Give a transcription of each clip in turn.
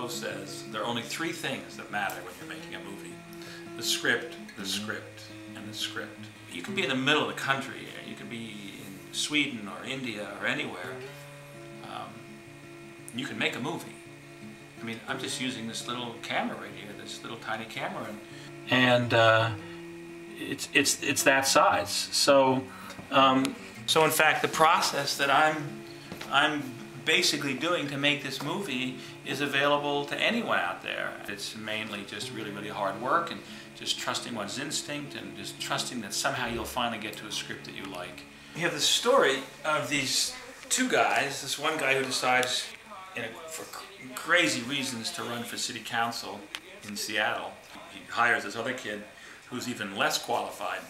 motto says there are only three things that matter when you're making a movie: the script, and the script. You can be in the middle of the country, you can be in Sweden or India or anywhere. You can make a movie. I mean, I'm just using this little camera right here, this little tiny camera, and it's that size. So in fact, the process that I'm basically doing to make this movie is available to anyone out there. It's mainly just really, really hard work and just trusting one's instinct and just trusting that somehow you'll finally get to a script that you like. You have the story of these two guys. This one guy who decides, for crazy reasons, to run for city council in Seattle. He hires this other kid who's even less qualified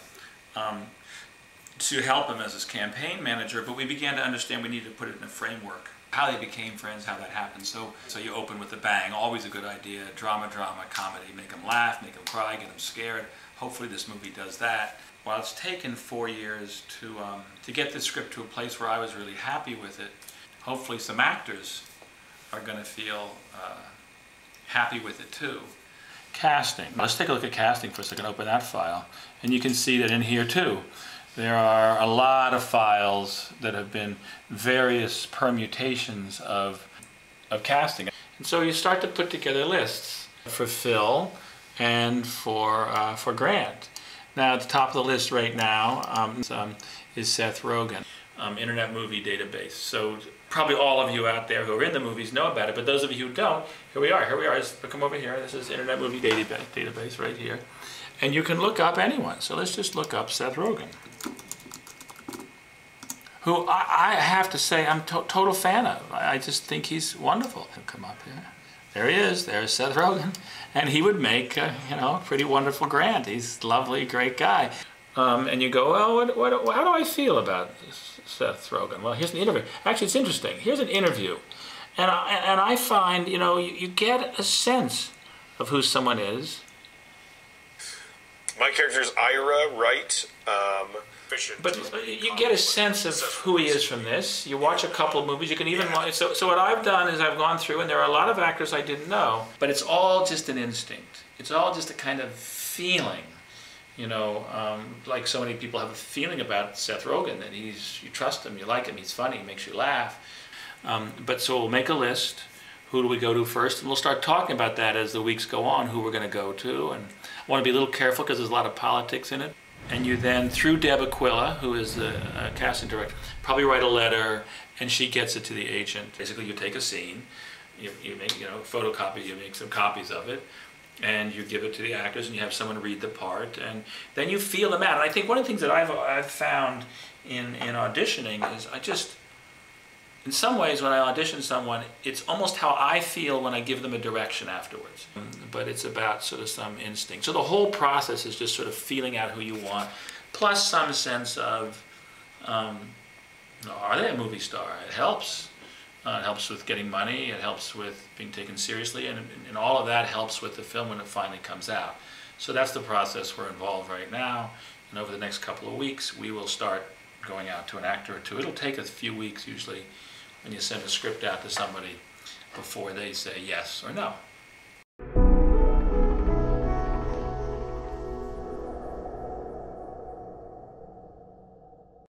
to help him as his campaign manager, but we began to understand we needed to put it in a framework. How they became friends, how that happened. So you open with a bang, always a good idea. Drama, comedy, make them laugh, make them cry, get them scared. Hopefully this movie does that. While it's taken 4 years to get the script to a place where I was really happy with it, hopefully some actors are going to feel happy with it too. Casting. Let's take a look at casting for a second. Open that file. And you can see that in here too, there are a lot of files that have been various permutations of casting. And so you start to put together lists for Phil and for Grant. Now at the top of the list right now is Seth Rogen, Internet Movie Database. So probably all of you out there who are in the movies know about it, but those of you who don't, here we are. Come over here. This is Internet Movie Database right here. And you can look up anyone. So let's just look up Seth Rogen, who I have to say I'm a total fan of. I just think he's wonderful. He'll come up here. There he is. There's Seth Rogen. And he would make, a pretty wonderful Grant. He's a lovely, great guy. And you go, well, how do I feel about Seth Rogen? Well, here's an interview. Actually, it's interesting. Here's an interview. And I find, you get a sense of who someone is. My character's Ira Wright. But you get a sense of who he is from this. You watch a couple of movies. You can even watch. So what I've done is I've gone through, and there are a lot of actors I didn't know, but it's all just an instinct. It's all just a kind of feeling. Like so many people have a feeling about Seth Rogen, that you trust him, you like him, he's funny, he makes you laugh. But so we'll make a list. Who do we go to first? And we'll start talking about that as the weeks go on, who we're going to go to. And I want to be a little careful because there's a lot of politics in it. And you then, through Deb Aquila, who is the casting director, probably write a letter, and she gets it to the agent. Basically, you take a scene, you make photocopy, you make some copies of it, and you give it to the actors, and you have someone read the part, and then you feel them out. And I think one of the things that I've found in auditioning is in some ways, when I audition someone, it's almost how I feel when I give them a direction afterwards. But it's about sort of some instinct. So the whole process is just sort of feeling out who you want, plus some sense of, are they a movie star? It helps. It helps with getting money, it helps with being taken seriously, and all of that helps with the film when it finally comes out. So that's the process we're involved right now, and over the next couple of weeks we will start going out to an actor or two. It'll take a few weeks usually when you send a script out to somebody before they say yes or no.